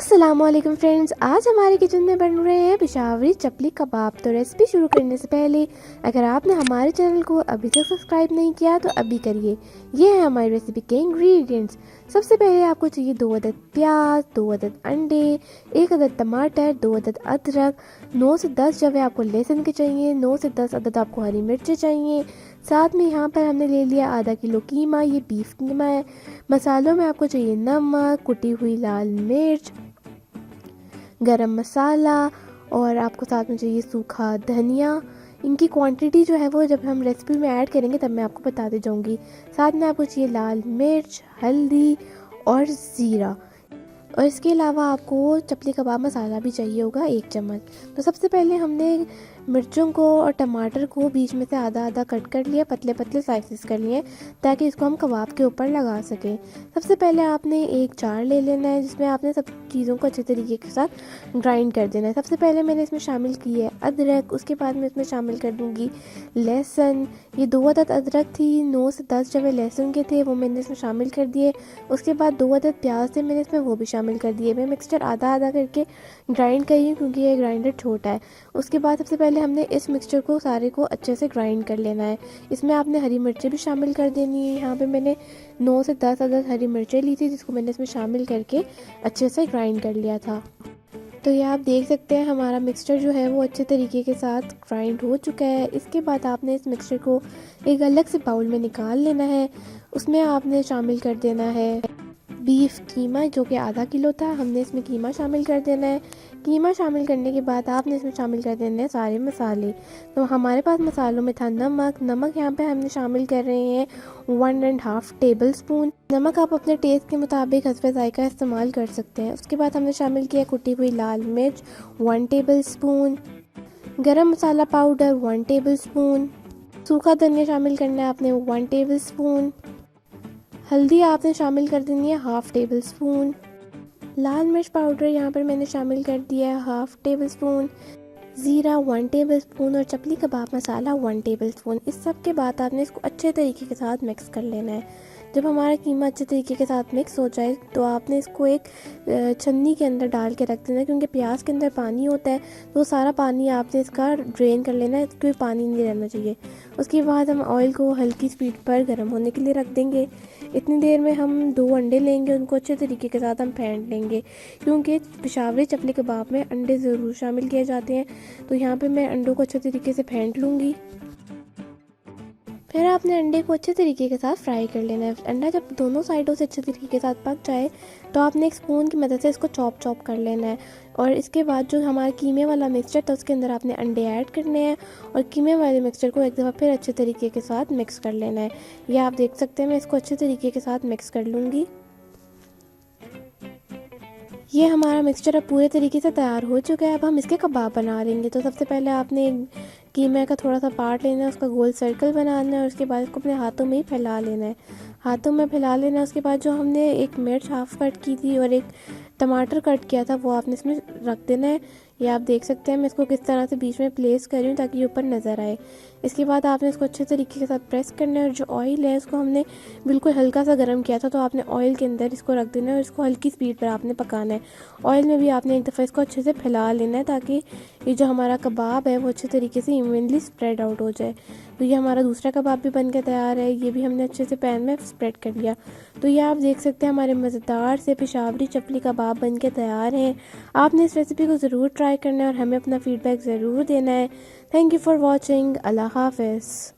अस्सलामुअलैकुम फ्रेंड्स, आज हमारे किचन में बन रहे हैं पेशावरी चपली कबाब। तो रेसिपी शुरू करने से पहले अगर आपने हमारे चैनल को अभी तक सब्सक्राइब नहीं किया तो अभी करिए। ये है हमारी रेसिपी के इंग्रेडिएंट्स। सबसे पहले आपको चाहिए 2 अदद प्याज, 2 अदद अंडे, 1 अदद टमाटर, 2 अदद अदरक, 9 से 10 जवे आपको लहसुन के चाहिए, 9 से 10 अदद आपको हरी मिर्चें चाहिए। साथ में यहाँ पर हमने ले लिया आधा किलो कीमा, ये बीफ कीमा है। मसालों में आपको चाहिए नमक, कुटी हुई लाल मिर्च, गरम मसाला और आपको साथ में चाहिए सूखा धनिया। इनकी क्वांटिटी जो है वो जब हम रेसिपी में ऐड करेंगे तब मैं आपको बताते जाऊंगी। साथ में आपको चाहिए लाल मिर्च, हल्दी और ज़ीरा, और इसके अलावा आपको चपली कबाब मसाला भी चाहिए होगा 1 चम्मच। तो सबसे पहले हमने मिर्चों को और टमाटर को बीच में से आधा आधा कट कर लिया, पतले पतले स्लाइसेस कर लिए ताकि इसको हम कबाब के ऊपर लगा सकें। सबसे पहले आपने एक जार ले लेना है जिसमें आपने सब चीज़ों को अच्छे तरीके के साथ ग्राइंड कर देना है। सबसे पहले मैंने इसमें शामिल की है अदरक, उसके बाद मैं इसमें शामिल कर दूँगी लहसुन। ये 2 अदद अदरक थी, 9 से 10 जवे लहसुन के थे, वो मैंने इसमें शामिल कर दिए। उसके बाद 2 अदद प्याज थे, मैंने इसमें वो भी शामिल कर दिए। मैं मिक्सचर आधा आधा करके ग्राइंड करी हूँ क्योंकि ये ग्राइंडर छोटा है। उसके बाद सबसे पहले हमने इस मिक्सचर को सारे को अच्छे से ग्राइंड कर लेना है। इसमें आपने हरी मिर्चें भी शामिल कर देनी है। यहाँ पे मैंने 9 से 10 अदद हरी मिर्चें ली थी जिसको मैंने इसमें शामिल करके अच्छे से ग्राइंड कर लिया था। तो ये आप देख सकते हैं हमारा मिक्सचर जो है वो अच्छे तरीके के साथ ग्राइंड हो चुका है। इसके बाद आपने इस मिक्सचर को एक अलग से बाउल में निकाल लेना है। उसमें आपने शामिल कर देना है बीफ कीमा जो कि आधा किलो था, हमने इसमें कीमा शामिल कर देना है। कीमा शामिल करने के बाद आपने इसमें शामिल कर देने हैं सारे मसाले। तो हमारे पास मसालों में था नमक यहाँ पे हमने शामिल कर रहे हैं 1.5 टेबल स्पून। नमक आप अपने टेस्ट के मुताबिक हस्बे जायका इस्तेमाल कर सकते हैं। उसके बाद हमने शामिल किया कुटी हुई लाल मिर्च 1 टेबल स्पून, गरम मसाला पाउडर 1 टेबल स्पून, सूखा धनिया शामिल करना है आपने 1 टेबल स्पून, हल्दी आपने शामिल कर देनी है 1/2 टेबल स्पून, लाल मिर्च पाउडर यहाँ पर मैंने शामिल कर दिया है 1/2 टेबल स्पून, ज़ीरा 1 टेबल स्पून और चपली कबाब मसाला 1 टेबल स्पून। इस सब के बाद आपने इसको अच्छे तरीके के साथ मिक्स कर लेना है। जब हमारा कीमा अच्छे तरीके के साथ मिक्स हो जाए तो आपने इसको एक छन्नी के अंदर डाल के रख देना है क्योंकि प्याज के अंदर पानी होता है, तो सारा पानी आपने इसका ड्रेन कर लेना है, कोई पानी नहीं रहना चाहिए। उसके बाद हम ऑयल को हल्की स्पीड पर गर्म होने के लिए रख देंगे। इतनी देर में हम 2 अंडे लेंगे, उनको अच्छे तरीके के साथ हम फेंट लेंगे क्योंकि पेशावरी चपली कबाब में अंडे ज़रूर शामिल किए जाते हैं। तो यहाँ पे मैं अंडों को अच्छे तरीके से फेंट लूँगी। फिर आपने अंडे को अच्छे तरीके के साथ फ्राई कर लेना है। अंडा जब दोनों साइडों से अच्छे तरीके के साथ पक जाए तो आपने एक स्पून की मदद से इसको चॉप कर लेना है। और इसके बाद जो हमारा कीमे वाला मिक्सचर था उसके अंदर आपने अंडे ऐड करने हैं और कीमे वाले मिक्सचर को एक दफ़ा फिर अच्छे तरीके के साथ मिक्स कर लेना है। ये आप देख सकते हैं मैं इसको अच्छे तरीके के साथ मिक्स कर लूँगी। ये हमारा मिक्सचर अब पूरे तरीके से तैयार हो चुका है। अब हम इसके कबाब बना लेंगे। तो सबसे पहले आपने कीमे का थोड़ा सा पार्ट लेना है, उसका गोल सर्कल बनाना है और उसके बाद इसको अपने हाथों में ही फैला लेना है। हाथों में फैला लेना है। उसके बाद जो हमने एक मिर्च हाफ कट की थी और एक टमाटर कट किया था वो आपने इसमें रख देना है। ये आप देख सकते हैं मैं इसको किस तरह से बीच में प्लेस कर रही हूँ ताकि ये ऊपर नज़र आए। इसके बाद आपने इसको अच्छे तरीके के साथ प्रेस करना है और जो ऑयल है उसको हमने बिल्कुल हल्का सा गर्म किया था, तो आपने ऑयल के अंदर इसको रख देना है और इसको हल्की स्पीड पर आपने पकाना है। ऑयल में भी आपने एक दफ़ा इसको अच्छे से फैला लेना है ताकि ये जो हमारा कबाब है वो अच्छे तरीके से इवनली स्प्रेड आउट हो जाए। तो ये हमारा दूसरा कबाब भी बन के तैयार है, ये भी हमने अच्छे से पैन में स्प्रेड कर लिया। तो ये आप देख सकते हैं हमारे मज़ेदार से पेशावरी चपली कबाब बन के तैयार हैं। आपने इस रेसिपी को ज़रूर ट्राई करना है और हमें अपना फ़ीडबैक ज़रूर देना है। Thank you for watching. अल्लाह हाफ़िज़।